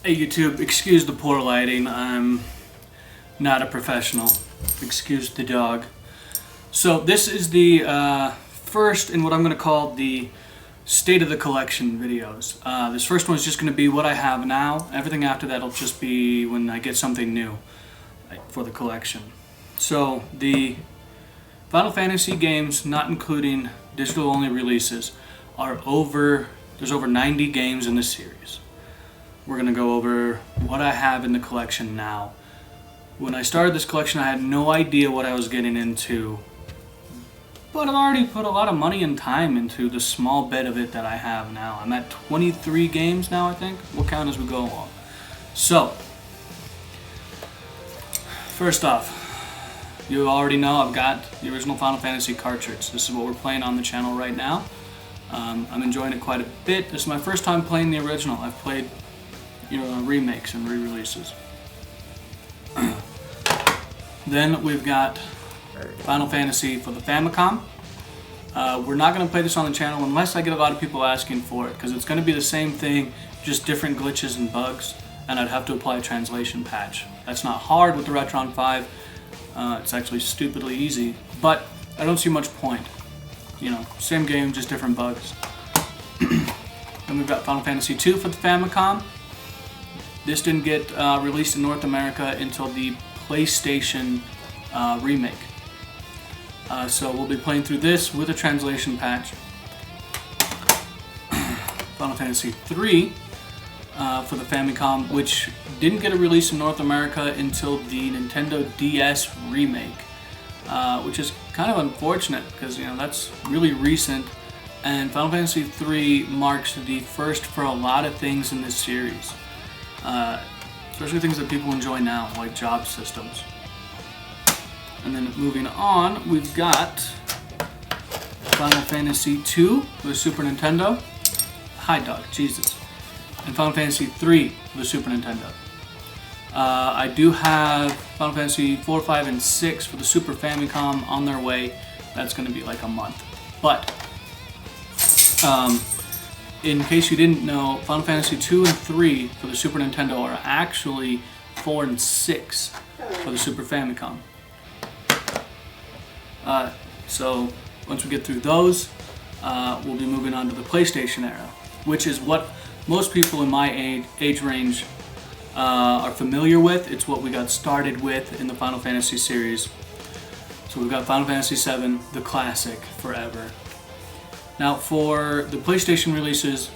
Hey YouTube, excuse the poor lighting, I'm not a professional. Excuse the dog. So this is the first in what I'm going to call the State of the Collection videos. This first one is just going to be what I have now. Everything after that will just be when I get something new for the collection. So the Final Fantasy games, not including digital only releases, there's over 90 games in this series. We're going to go over what I have in the collection now. When I started this collection, I had no idea what I was getting into, but I've already put a lot of money and time into the small bit of it that I have now. I'm at 23 games now, I think. We'll count as we go along. So, first off, you already know I've got the original Final Fantasy cartridge. This is what we're playing on the channel right now. I'm enjoying it quite a bit. This is my first time playing the original. I've played remakes and re-releases. Then we've got Final Fantasy for the Famicom. We're not going to play this on the channel unless I get a lot of people asking for it, because it's going to be the same thing, just different glitches and bugs, and I'd have to apply a translation patch. That's not hard with the Retron 5. It's actually stupidly easy, but I don't see much point. Same game, just different bugs. Then we've got Final Fantasy 2 for the Famicom. This didn't get released in North America until the PlayStation remake. So we'll be playing through this with a translation patch. Final Fantasy 3 for the Famicom, which didn't get a release in North America until the Nintendo DS remake, which is kind of unfortunate because that's really recent, and Final Fantasy 3 marks the first for a lot of things in this series, especially things that people enjoy now, like job systems. And then moving on, we've got Final Fantasy 2 for the Super Nintendo. Hi dog, Jesus. And Final Fantasy 3 for the Super Nintendo. I do have Final Fantasy 4, 5, and 6 for the Super Famicom on their way. That's going to be like a month. But, in case you didn't know, Final Fantasy 2 and 3 for the Super Nintendo are actually 4 and 6 for the Super Famicom. So, once we get through those, we'll be moving on to the PlayStation era, which is what most people in my age range are familiar with. It's what we got started with in the Final Fantasy series. So we've got Final Fantasy VII, the classic, forever. Now for the PlayStation releases,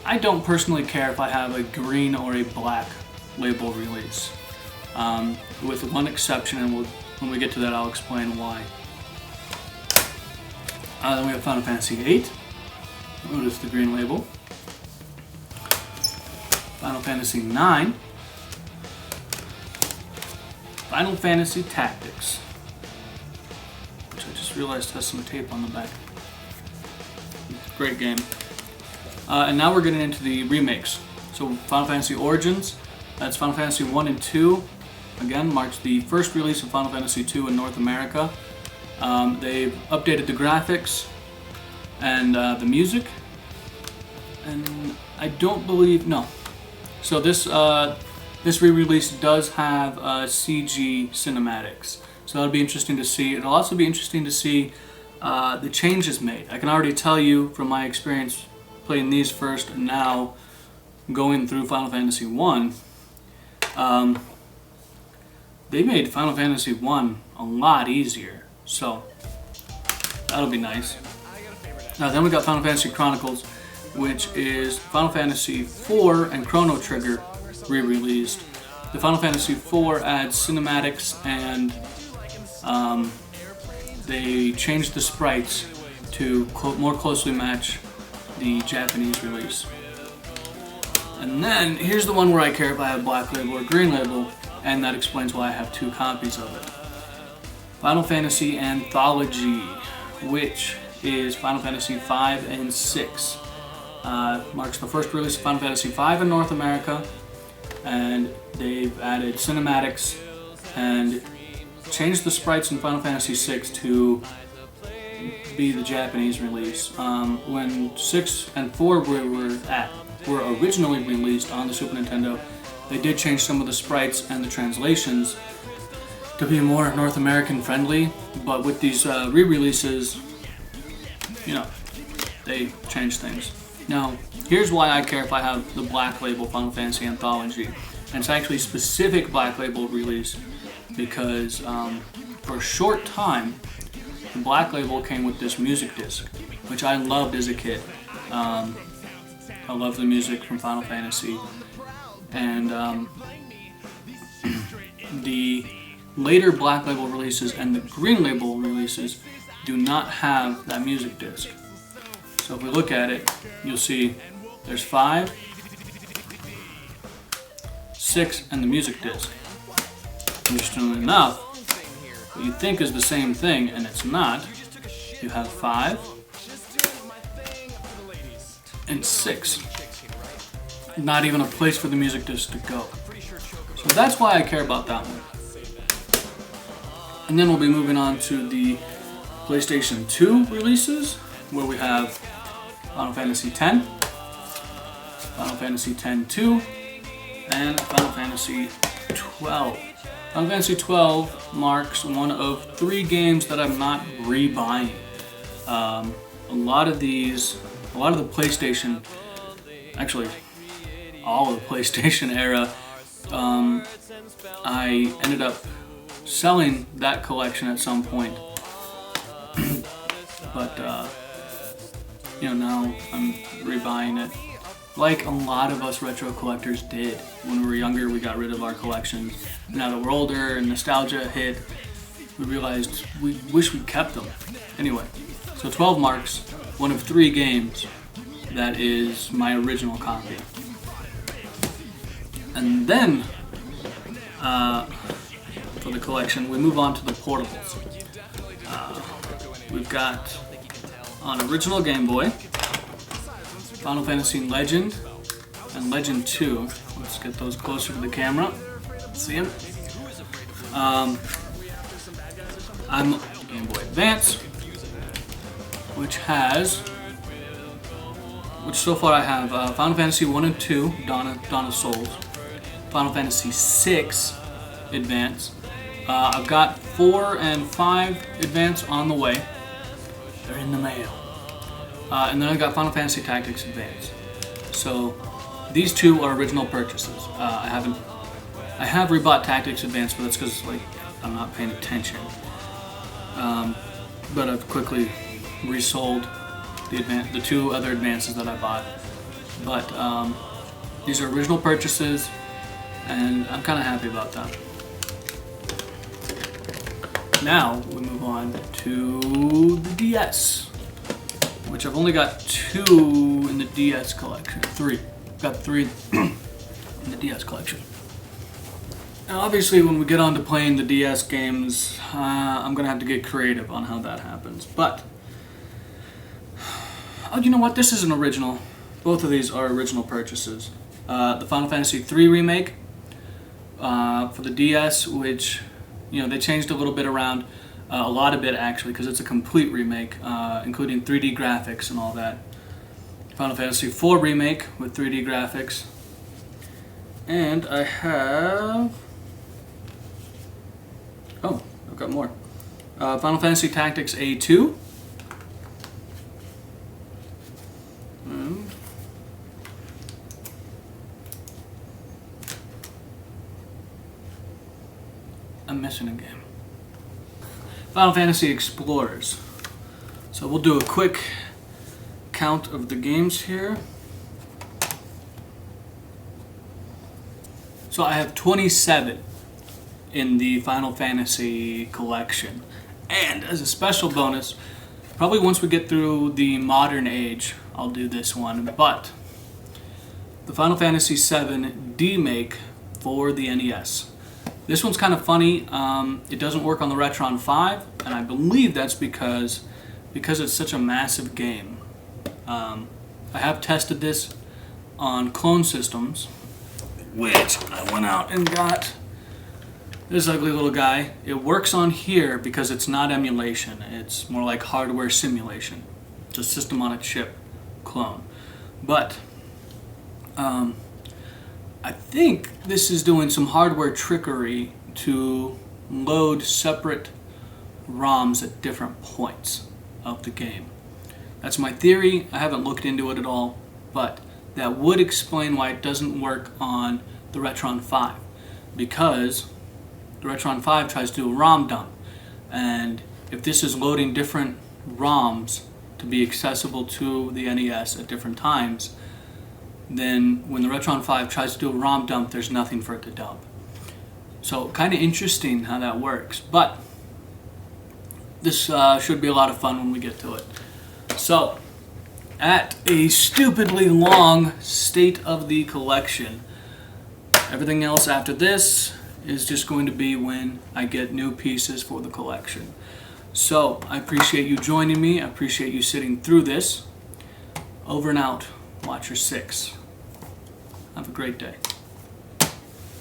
I don't personally care if I have a green or a black label release, with one exception, and when we get to that I'll explain why. Then we have Final Fantasy VIII. Notice the green label. Final Fantasy IX, Final Fantasy Tactics, which I just realized has some tape on the back. Great game. And now we're getting into the remakes. So Final Fantasy Origins, that's Final Fantasy 1 and 2. Again, marks the first release of Final Fantasy 2 in North America. They've updated the graphics and the music, and I don't believe, no. So this re-release does have CG cinematics, so that'll be interesting to see. It'll also be interesting to see the changes made. I can already tell you from my experience playing these first and now going through Final Fantasy 1, they made Final Fantasy 1 a lot easier, so that'll be nice. Then we got Final Fantasy Chronicles, which is Final Fantasy IV and Chrono Trigger re-released. The Final Fantasy IV adds cinematics, and they changed the sprites to more closely match the Japanese release. And then here's the one where I care if I have black label or green label, and that explains why I have 2 copies of it. Final Fantasy Anthology, which is Final Fantasy V and 6. Marks the first release of Final Fantasy V in North America, and they've added cinematics and changed the sprites in Final Fantasy VI to be the Japanese release. When 6 and 4 were originally released on the Super Nintendo, they did change some of the sprites and the translations to be more North American friendly, but with these re-releases, you know, they changed things. Now, here's why I care if I have the Black Label Final Fantasy Anthology. And it's actually a specific Black Label release because for a short time, the Black Label came with this music disc, which I loved as a kid. I love the music from Final Fantasy. And the later Black Label releases and the Green Label releases do not have that music disc. So if we look at it, you'll see there's 5, 6, and the music disc. Interestingly enough, what you think is the same thing, and it's not. You have 5 and 6. Not even a place for the music disc to go. So that's why I care about that one. And then we'll be moving on to the PlayStation 2 releases, where we have Final Fantasy X, Final Fantasy X-2, and Final Fantasy XII. Final Fantasy XII marks one of 3 games that I'm not rebuying. A lot of the PlayStation, actually all of the PlayStation era, I ended up selling that collection at some point. But now I'm rebuying it. Like a lot of us retro collectors did. When we were younger, we got rid of our collections. Now that we're older and nostalgia hit, we realized we wish we kept them. Anyway, so 12 marks one of 3 games that is my original copy. And then, for the collection, we move on to the portables. We've got on original Game Boy, Final Fantasy Legend and Legend 2. Let's get those closer to the camera. See them? I'm Game Boy Advance, which so far I have Final Fantasy 1 and 2, Dawn of Souls, Final Fantasy 6 Advance. I've got 4 and 5 Advance on the way. They're in the mail. And then I've got Final Fantasy Tactics Advance. So these 2 are original purchases. I have rebought Tactics Advance, but that's because I'm not paying attention. But I've quickly resold the 2 other advances that I bought. But these are original purchases, and I'm kind of happy about that. Now we move on to the DS, which I've only got 2 in the DS collection. 3. Got 3 in the DS collection. Now obviously when we get on to playing the DS games, I'm going to have to get creative on how that happens. But, you know what? This is an original. Both of these are original purchases. The Final Fantasy III remake for the DS, which, they changed a little bit around. A lot of it actually, because it's a complete remake, including 3D graphics and all that. Final Fantasy IV remake with 3D graphics. And I have... oh, I've got more. Final Fantasy Tactics A2. I'm missing a game. Final Fantasy Explorers. So we'll do a quick count of the games here. So I have 27 in the Final Fantasy collection. And as a special bonus, probably once we get through the modern age, I'll do this one. But the Final Fantasy VII D-Make for the NES. This one's kind of funny. It doesn't work on the Retron 5, and I believe that's because it's such a massive game. I have tested this on clone systems, which I went out and got this ugly little guy. It works on here because it's not emulation. It's more like hardware simulation. It's a system on a chip clone. But I think this is doing some hardware trickery to load separate ROMs at different points of the game. That's my theory. I haven't looked into it at all, but that would explain why it doesn't work on the Retron 5, because the Retron 5 tries to do a ROM dump, and if this is loading different ROMs to be accessible to the NES at different times, then when the Retron 5 tries to do a ROM dump, there's nothing for it to dump. So kind of interesting how that works, but this should be a lot of fun when we get to it. So, at a stupidly long state of the collection, everything else after this is just going to be when I get new pieces for the collection. So, I appreciate you joining me. I appreciate you sitting through this. Over and out, Watcher 6. Have a great day.